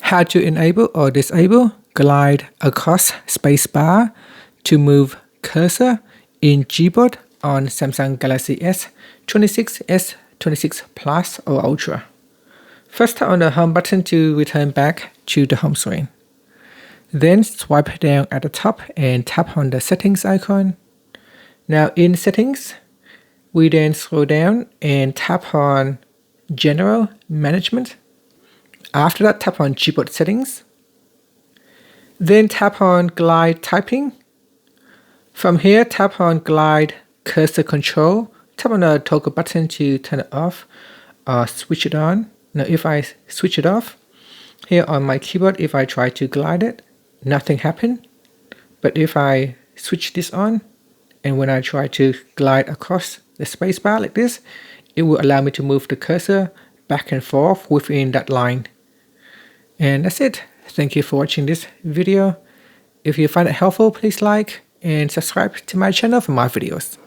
How to enable or disable glide across spacebar to move cursor in Gboard on Samsung Galaxy S26, S26 Plus or Ultra. First tap on the home button to return back to the home screen. Then swipe down at the top and tap on the settings icon. Now in settings, we then scroll down and tap on General Management. After that, tap on Gboard Settings. Then tap on Glide Typing. From here, tap on Glide Cursor Control. Tap on the toggle button to turn it off or switch it on. Now if I switch it off, here on my keyboard, if I try to glide it, nothing happened. But if I switch this on, and when I try to glide across the spacebar like this, it will allow me to move the cursor back and forth within that line. And that's it. Thank you for watching this video. If you find it helpful, please like and subscribe to my channel for more videos.